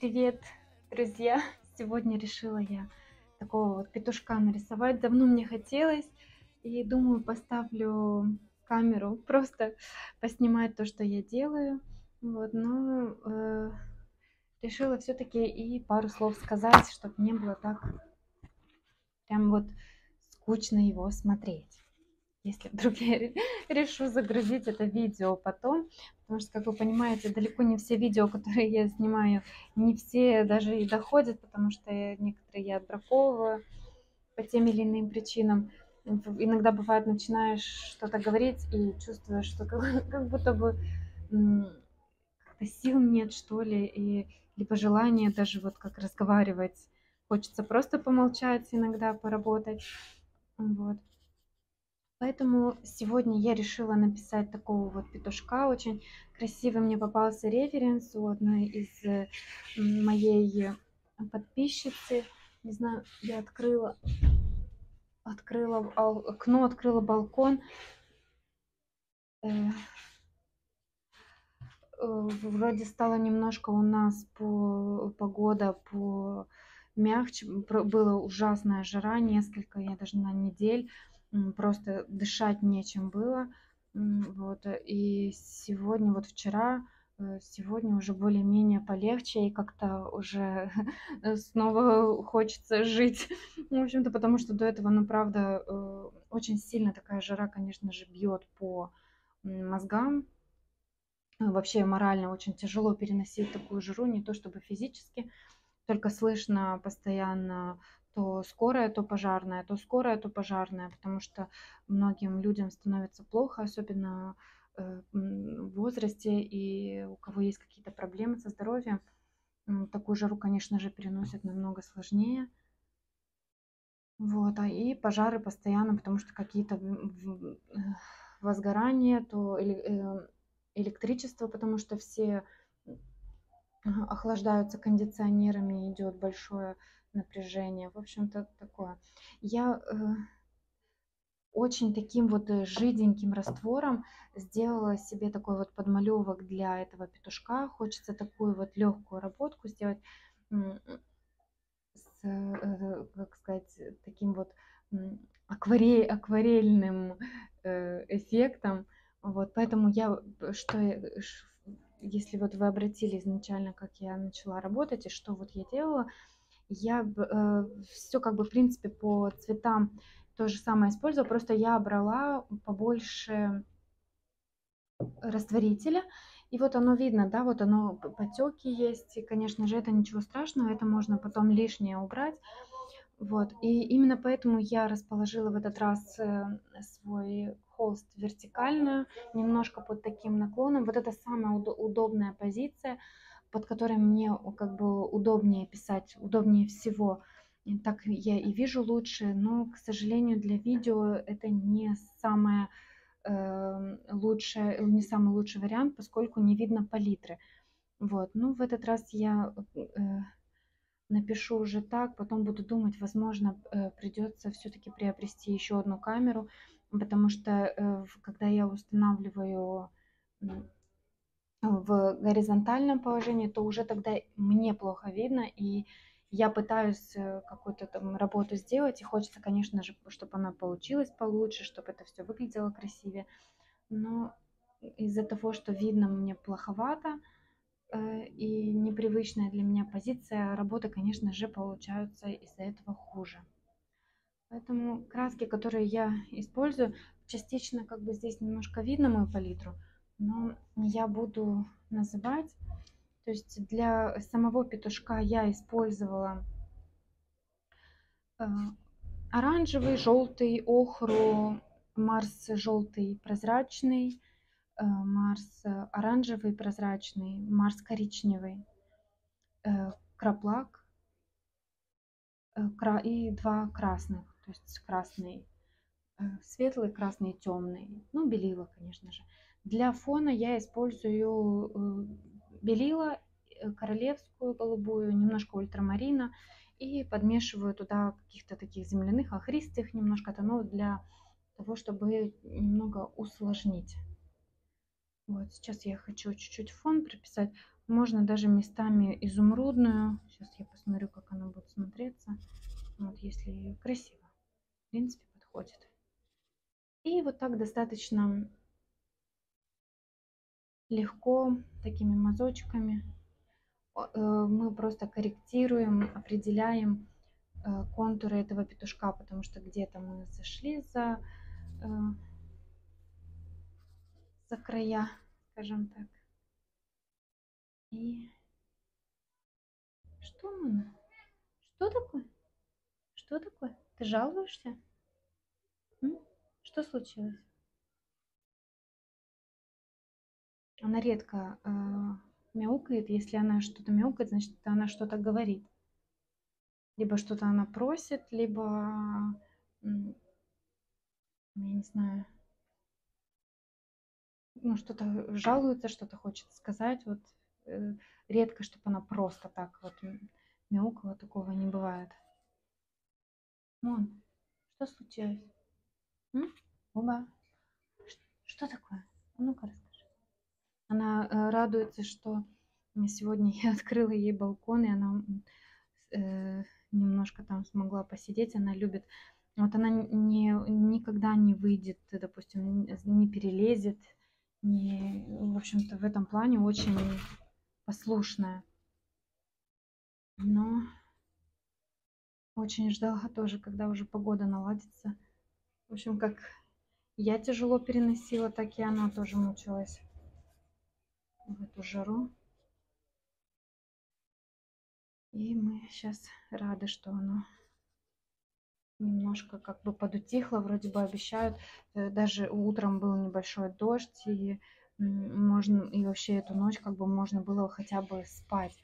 Привет, друзья! Сегодня решила я такого вот петушка нарисовать. Давно мне хотелось. И думаю, поставлю камеру, просто поснимать то, что я делаю. Вот, но решила все-таки и пару слов сказать, чтобы не было так прям вот скучно его смотреть. Если вдруг я решу загрузить это видео потом, потому что, как вы понимаете, далеко не все видео, которые я снимаю, не все даже и доходят, потому что некоторые я отбраковываю по тем или иным причинам. Иногда бывает, начинаешь что-то говорить и чувствуешь, что как будто бы как-то сил нет, что ли, и либо желание даже вот как разговаривать. Хочется просто помолчать иногда, поработать. Вот. Поэтому сегодня я решила написать такого вот петушка. Очень красивый мне попался референс у одной из моей подписчицы. Не знаю, я открыла окно, открыла балкон. Вроде стало немножко у нас погода помягче. Была ужасная жара, несколько, я даже на недель. Просто дышать нечем было. Вот. И сегодня, вот вчера, сегодня уже более-менее полегче, и как-то уже снова хочется жить. В общем-то, потому что до этого, ну, правда, очень сильно такая жара, конечно же, бьет по мозгам. Вообще морально очень тяжело переносить такую жару, не то чтобы физически, только слышно постоянно то скорая, то пожарная, то скорая, то пожарная, потому что многим людям становится плохо, особенно в возрасте, и у кого есть какие-то проблемы со здоровьем, такую жару, конечно же, переносят намного сложнее. Вот, и пожары постоянно, потому что какие-то возгорания, то электричество, потому что все охлаждаются кондиционерами, идет большое напряжение. В общем-то, такое. Я очень таким вот жиденьким раствором сделала себе такой вот подмалевок для этого петушка. Хочется такую вот легкую работку сделать с, как сказать, таким вот акварельным эффектом. Вот, поэтому если вот вы обратили изначально, как я начала работать и что вот я делала, я все как бы в принципе по цветам то же самое использовала, просто я брала побольше растворителя, и вот оно видно, да, вот оно потеки есть, и, конечно же, это ничего страшного, это можно потом лишнее убрать. Вот, и именно поэтому я расположила в этот раз свой холст вертикально, немножко под таким наклоном. Вот это самая удобная позиция, под которой мне как бы удобнее писать, удобнее всего. И так я и вижу лучше, но, к сожалению, для видео это не самый лучший вариант, поскольку не видно палитры. Вот, ну в этот раз я напишу уже так, потом буду думать, возможно, придется все-таки приобрести еще одну камеру, потому что когда я устанавливаю в горизонтальном положении, то уже тогда мне плохо видно, и я пытаюсь какую-то там работу сделать, и хочется, конечно же, чтобы она получилась получше, чтобы это все выглядело красивее, но из-за того, что видно мне плоховато, и непривычная для меня позиция работы, конечно же, получаются из-за этого хуже. Поэтому краски, которые я использую, частично как бы здесь немножко видно мою палитру, но я буду называть. То есть для самого петушка я использовала оранжевый, желтый, охру, Марс желтый прозрачный, Марс оранжевый прозрачный, Марс коричневый, краплак и два красных, то есть красный светлый, красный темный, ну белила, конечно же. Для фона я использую белила королевскую голубую, немножко ультрамарина и подмешиваю туда каких-то таких земляных, охристых немножко тонов для того, чтобы немного усложнить. Вот сейчас я хочу чуть-чуть фон прописать. Можно даже местами изумрудную. Сейчас я посмотрю, как она будет смотреться. Вот если красиво. В принципе, подходит. И вот так достаточно легко, такими мазочками, мы просто корректируем, определяем контуры этого петушка, потому что где-то мы зашли э, за края, скажем так. И что мы? Что такое? Что такое? Ты жалуешься? М? Что случилось? Она редко мяукает. Если она что-то мяукает, значит, она что-то говорит. Либо что-то она просит, либо, я не знаю, ну, что-то жалуется, что-то хочет сказать. Вот редко, чтобы она просто так вот мяукала, такого не бывает. Вон, что случилось? Оба. Что такое? А ну-ка расскажи. Она радуется, что сегодня я открыла ей балкон, и она немножко там смогла посидеть. Она любит. Вот она никогда не выйдет, допустим, не перелезет. Не, в общем-то, в этом плане очень послушная. Но очень ждала тоже, когда уже погода наладится. В общем, как я тяжело переносила, так и она тоже мучилась в эту жару. И мы сейчас рады, что оно немножко как бы подутихло. Вроде бы обещают. Даже утром был небольшой дождь, и можно, и вообще эту ночь как бы можно было хотя бы спать.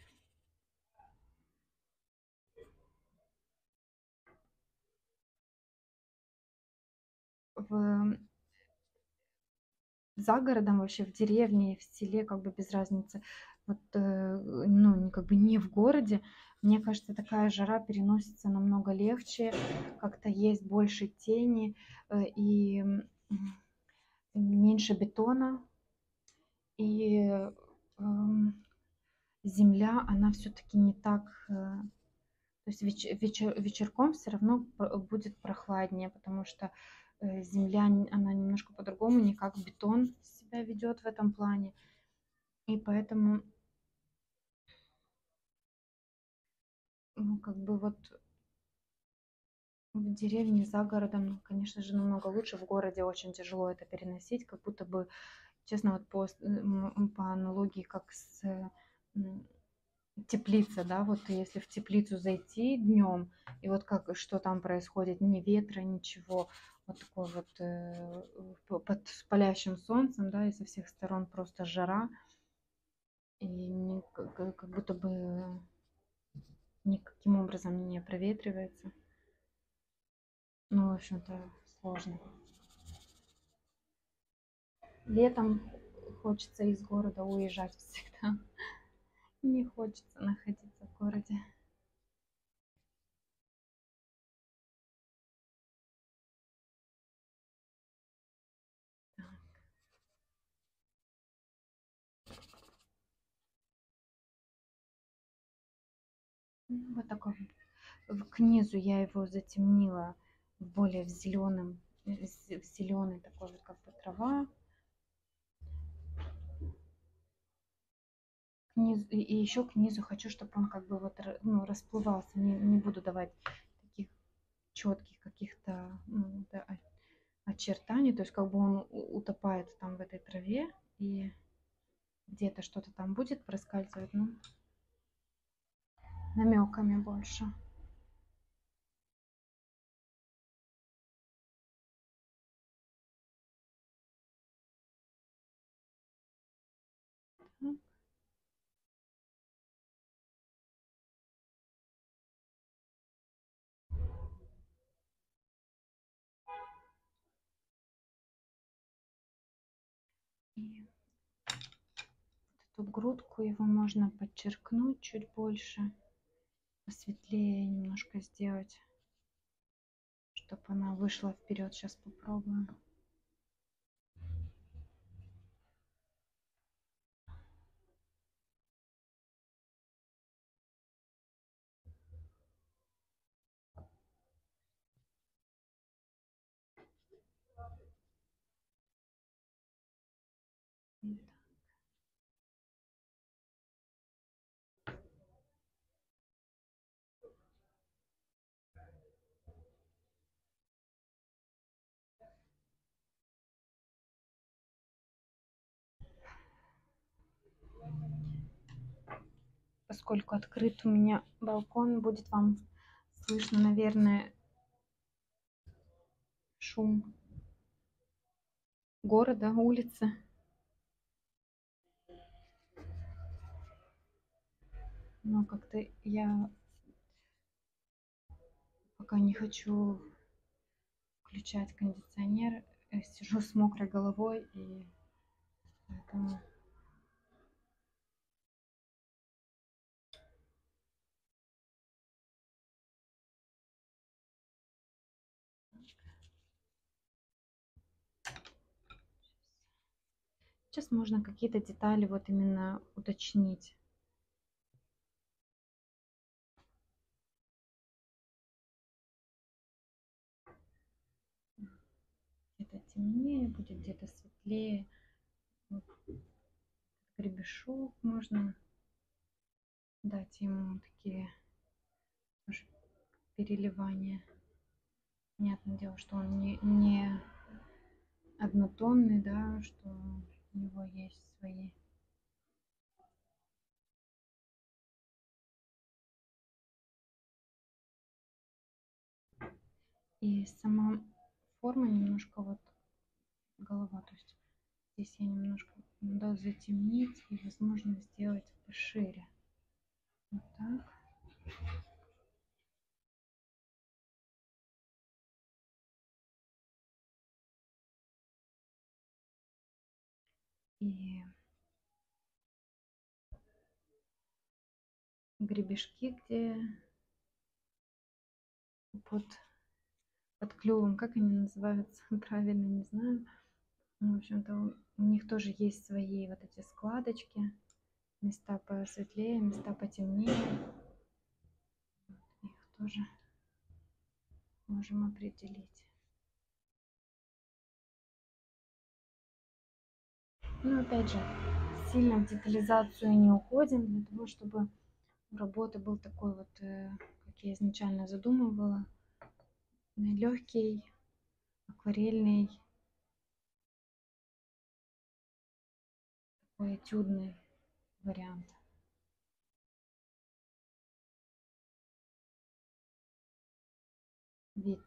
За городом, вообще в деревне, в селе, как бы без разницы. Вот, ну, как бы не в городе. Мне кажется, такая жара переносится намного легче, как-то есть больше тени и меньше бетона. И земля, она все-таки не так... То есть вечерком все равно будет прохладнее, потому что земля, она немножко по-другому, не как бетон себя ведет в этом плане. И поэтому, ну, как бы вот в деревне за городом, ну, конечно же, намного лучше. В городе очень тяжело это переносить, как будто бы, честно, вот по аналогии, как с теплица, да, вот если в теплицу зайти днем, и вот как, что там происходит, ни ветра, ничего, вот такой вот под палящим солнцем, да, и со всех сторон просто жара, и как будто бы никаким образом не проветривается. Ну, в общем-то, сложно. Летом хочется из города уезжать всегда. Не хочется находиться в городе. Вот такой к низу я его затемнила более в зеленом, в зеленый такой вот как бы трава. И еще к низу хочу, чтобы он как бы вот ну, расплывался. Не буду давать таких четких каких-то очертаний. То есть как бы он утопает там в этой траве и где-то что-то там будет проскальзывать, ну, намеками больше. И эту грудку его можно подчеркнуть чуть больше, посветлее немножко сделать, чтобы она вышла вперед. Сейчас попробую. поскольку открыт у меня балкон, будет вам слышно, наверное, шум города, улицы. Но как-то я пока не хочу включать кондиционер, сижу с мокрой головой, и поэтому... Сейчас можно какие-то детали вот именно уточнить. Где-то темнее будет, где-то светлее. Вот гребешок можно дать ему такие тоже переливания. Понятное дело, что он не однотонный, да, что у него есть свои. И сама форма немножко вот голова, то есть здесь я немножко надо затемнить и, возможно, сделать пошире. Вот так. И гребешки, где под клювом, как они называются, правильно не знаю. Ну, в общем-то, у них тоже есть свои вот эти складочки, места посветлее, места потемнее. Их тоже можем определить. Но опять же, сильно в детализацию не уходим, для того, чтобы у работы был такой вот, как я изначально задумывала, легкий, акварельный, такой этюдный вариант. Вид,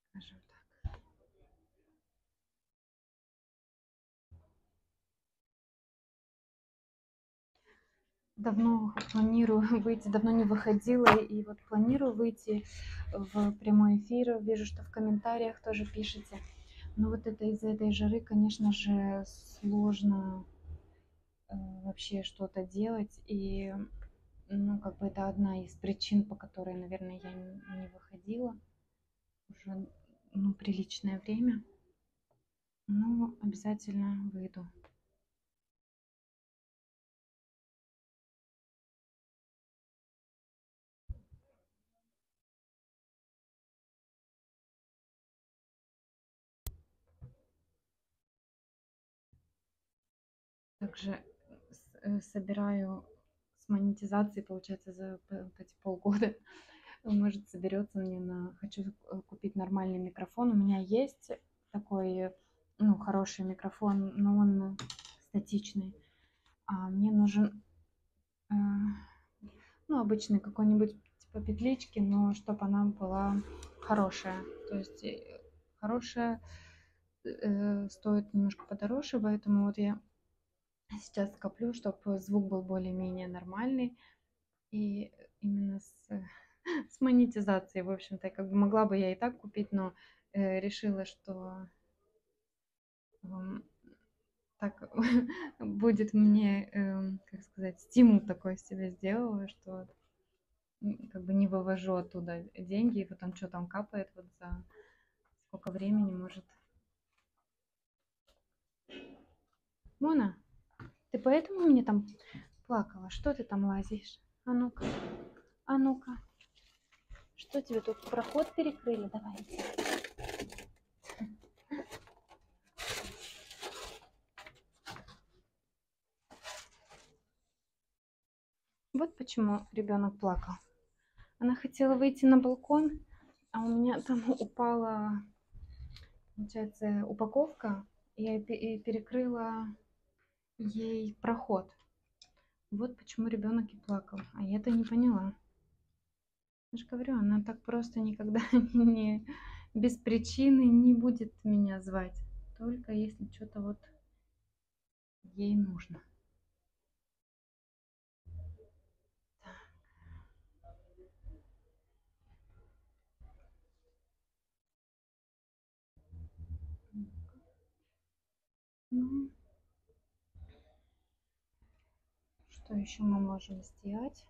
скажем так. Давно планирую выйти, давно не выходила, и вот планирую выйти в прямой эфир. Вижу, что в комментариях тоже пишете. Но вот это из-за этой жары, конечно же, сложно вообще что-то делать. И, ну, как бы это одна из причин, по которой, наверное, я не выходила уже, ну, приличное время. Но обязательно выйду. Также собираю с монетизацией, получается, за вот эти полгода. Может, соберется мне на... Хочу купить нормальный микрофон. У меня есть такой, ну, хороший микрофон, но он статичный. А мне нужен, ну, обычный какой-нибудь типа петлички, но чтобы она была хорошая. То есть хорошая стоит немножко подороже, поэтому вот я сейчас коплю, чтобы звук был более-менее нормальный. И именно с монетизацией, в общем-то, как бы могла бы я и так купить, но решила, что так будет мне, как сказать, стимул такой себе сделала, что как бы не вывожу оттуда деньги, и потом что там капает вот за сколько времени может. Мона, ты поэтому мне там плакала? Что ты там лазишь? А ну-ка, а ну-ка. Что тебе тут проход перекрыли? Давай. Вот почему ребенок плакал. Она хотела выйти на балкон, а у меня там упала, получается, упаковка, и я перекрыла ей проход. Вот почему ребенок и плакал. А я-то не поняла. Я же говорю, она так просто никогда не без причины не будет меня звать. Только если что-то вот ей нужно. Ну, что еще мы можем сделать?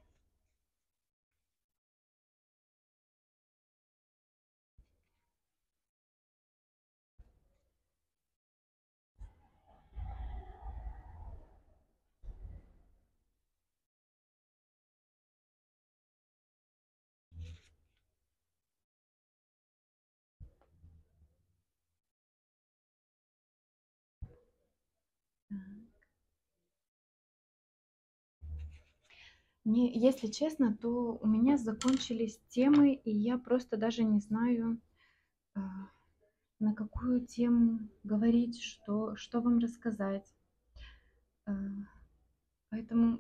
Мне, если честно, то у меня закончились темы, и я просто даже не знаю, а, на какую тему говорить, что вам рассказать. А, Поэтому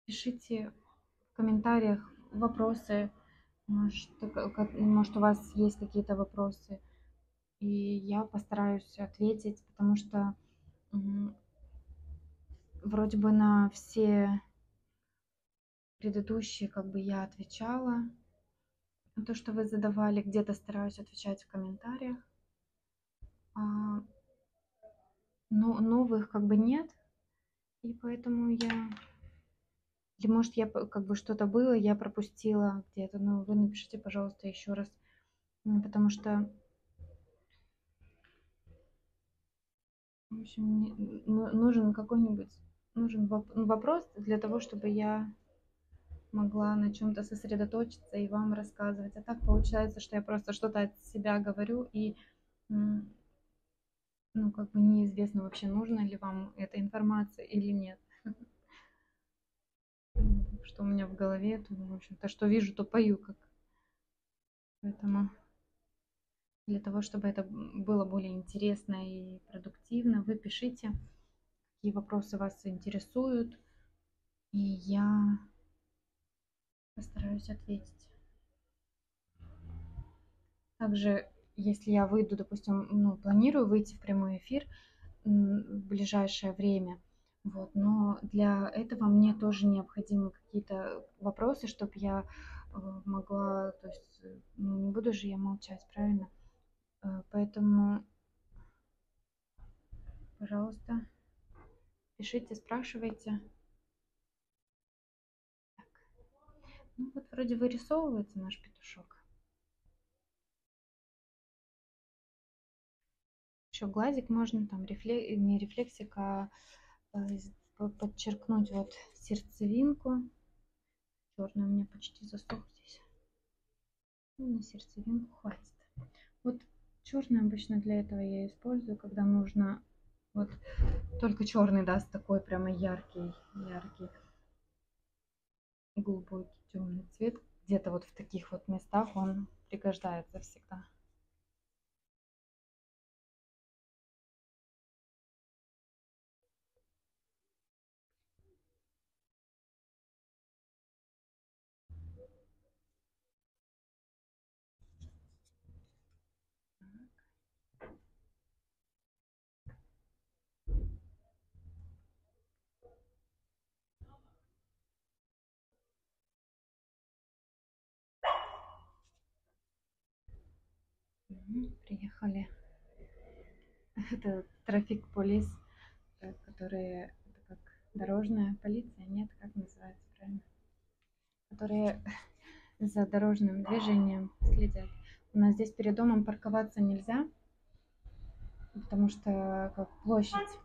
пишите в комментариях вопросы, может, у вас есть какие-то вопросы, и я постараюсь ответить, потому что вроде бы на все предыдущие как бы я отвечала. На то, что вы задавали, где-то стараюсь отвечать в комментариях. А, но новых как бы нет, и поэтому я... Или может я как бы что-то было, я пропустила где-то, но вы напишите, пожалуйста, еще раз, потому что, в общем, мне нужен какой-нибудь вопрос для того, чтобы я могла на чем-то сосредоточиться и вам рассказывать. А так получается, что я просто что-то от себя говорю, и ну, как бы неизвестно вообще, нужна ли вам эта информация или нет. Что у меня в голове, то, в общем-то, что вижу, то пою как. Поэтому для того, чтобы это было более интересно и продуктивно, вы пишите, какие вопросы вас интересуют, и я постараюсь ответить. Также, если я выйду, допустим, ну, планирую выйти в прямой эфир в ближайшее время, вот, но для этого мне тоже необходимы какие-то вопросы, чтобы я могла, то есть, ну, не буду же я молчать, правильно? Поэтому, пожалуйста, пишите, спрашивайте. Так. Ну вот вроде вырисовывается наш петушок. Еще глазик можно там не рефлексик, а подчеркнуть вот сердцевинку. Черный у меня почти засох здесь. Ну, на сердцевинку хватит. Вот черный обычно для этого я использую, когда нужно вот только черный даст такой прямо яркий, глубокий темный цвет. Где-то вот в таких вот местах он пригождается всегда. Приехали. Это трафик полис, которые, это как дорожная полиция, нет, как называется правильно? Которые за дорожным движением следят. У нас здесь перед домом парковаться нельзя, потому что как площадь.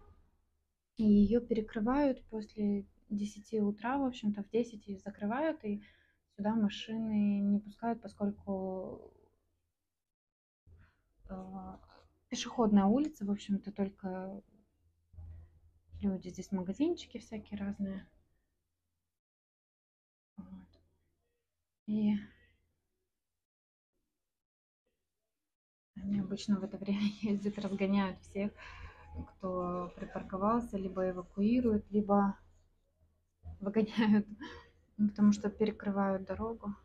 И ее перекрывают после 10 утра, в общем-то, в 10 ее закрывают, и сюда машины не пускают, поскольку пешеходная улица, в общем-то, только люди. Здесь магазинчики всякие разные. Вот. И они обычно в это время ездят, разгоняют всех, кто припарковался, либо эвакуируют, либо выгоняют, потому что перекрывают дорогу.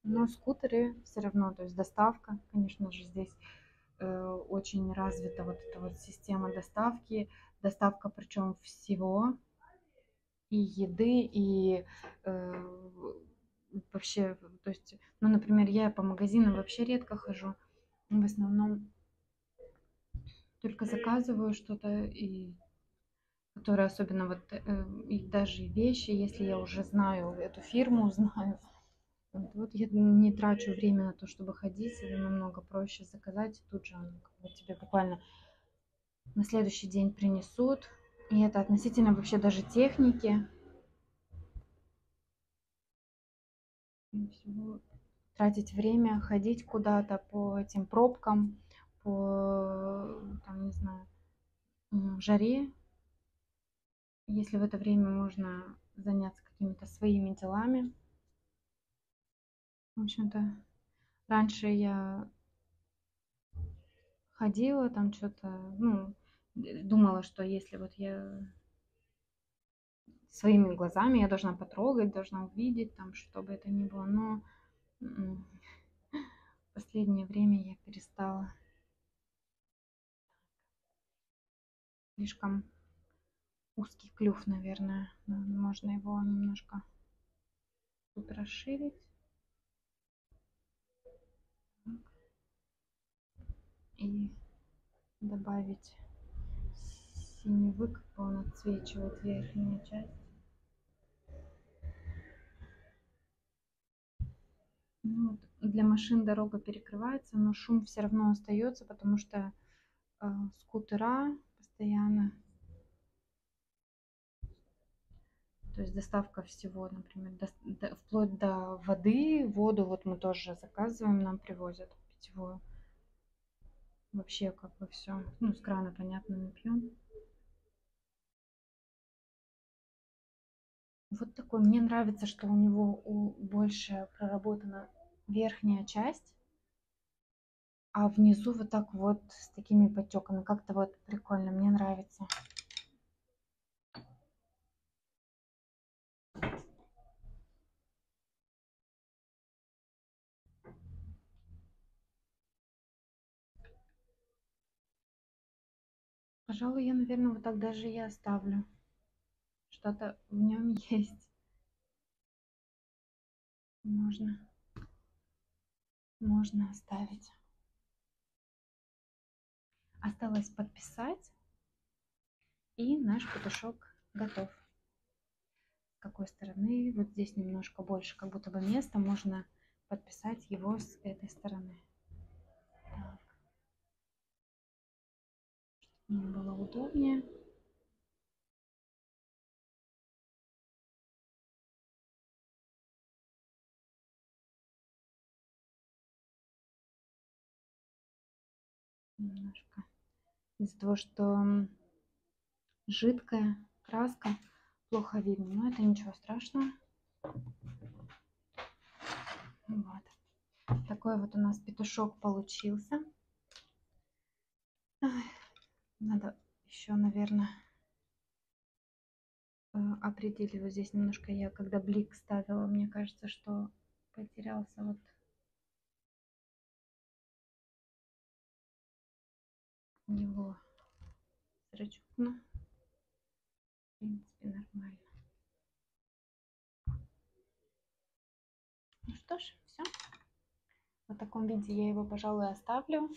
Но скутеры все равно, то есть доставка, конечно же, здесь очень развита вот эта вот система доставки. Доставка причем всего, и еды, и э, вообще, то есть, ну, например, я по магазинам вообще редко хожу. В основном только заказываю что-то, и которое особенно вот и даже вещи, если я уже знаю эту фирму, знаю, вот я не трачу время на то, чтобы ходить, это намного проще заказать, и тут же оно как бы тебе буквально на следующий день принесут. И это относительно вообще даже техники. И всего тратить время, ходить куда-то по этим пробкам, по, там, не знаю, жаре, если в это время можно заняться какими-то своими делами. В общем-то, раньше я ходила там что-то, ну, думала, что если вот я своими глазами, я должна потрогать, должна увидеть там, что бы это ни было, но в последнее время я перестала. Слишком узкий клюв, наверное. Можно его немножко тут расширить. И добавить синевы, как бы он отсвечивает верхняя часть. Ну, вот для машин дорога перекрывается, но шум все равно остается, потому что скутера постоянно. То есть доставка всего, например, вплоть до воды. Воду вот мы тоже заказываем, нам привозят питьевую. Вообще как бы все. Ну, с крана, понятно, мы пьем. Вот такой. Мне нравится, что у него больше проработана верхняя часть, а внизу вот так вот с такими подтеками. Как-то вот прикольно, мне нравится. Пожалуй, я, наверное, вот так даже и оставлю. Что-то в нем есть. Можно оставить. Осталось подписать, и наш петушок готов. С какой стороны? Вот здесь немножко больше, как будто бы места, можно подписать его с этой стороны. Так. Мне было удобнее. Немножко. Из-за того, что жидкая краска, плохо видно, но это ничего страшного. Вот. Такой вот у нас петушок получился. Надо еще, наверное, определить. Вот здесь немножко я, когда блик ставила, мне кажется, что потерялся вот у него зрачок. Ну, в принципе, нормально. Ну что ж, все. В таком виде я его, пожалуй, оставлю.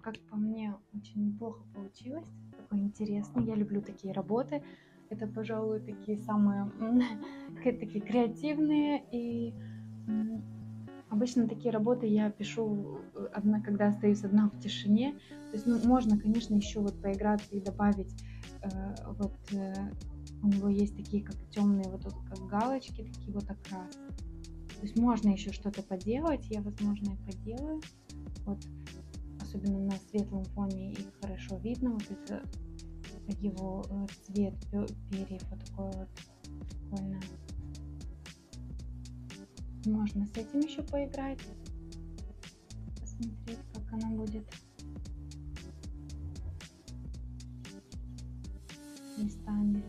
Как по мне, очень неплохо получилось. Такой интересный. Я люблю такие работы. Это, пожалуй, такие самые такие креативные. И обычно такие работы я пишу, когда остаюсь одна в тишине. То есть, ну, можно, конечно, еще вот поиграться и добавить у него есть такие как темные вот тут как галочки, такие вот окрас. То есть можно еще что-то поделать, я, возможно, и поделаю. Вот, особенно на светлом фоне их хорошо видно. Вот это его цвет перьев вот такой вот прикольно. Можно с этим еще поиграть, посмотреть, как она будет местами.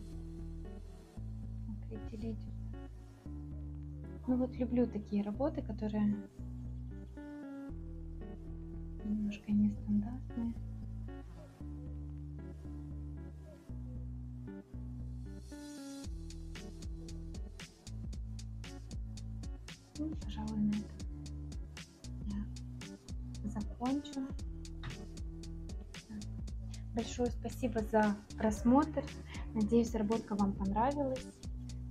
Ну вот люблю такие работы, которые немножко нестандартные. Ну, пожалуй, на этом я закончу. Большое спасибо за просмотр. Надеюсь, работка вам понравилась.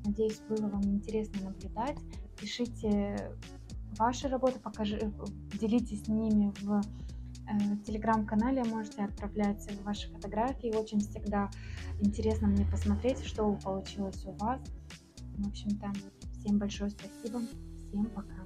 Надеюсь, было вам интересно наблюдать. Пишите ваши работы, делитесь с ними в телеграм-канале, можете отправлять ваши фотографии. Очень всегда интересно мне посмотреть, что получилось у вас. В общем-то, всем большое спасибо. Всем пока.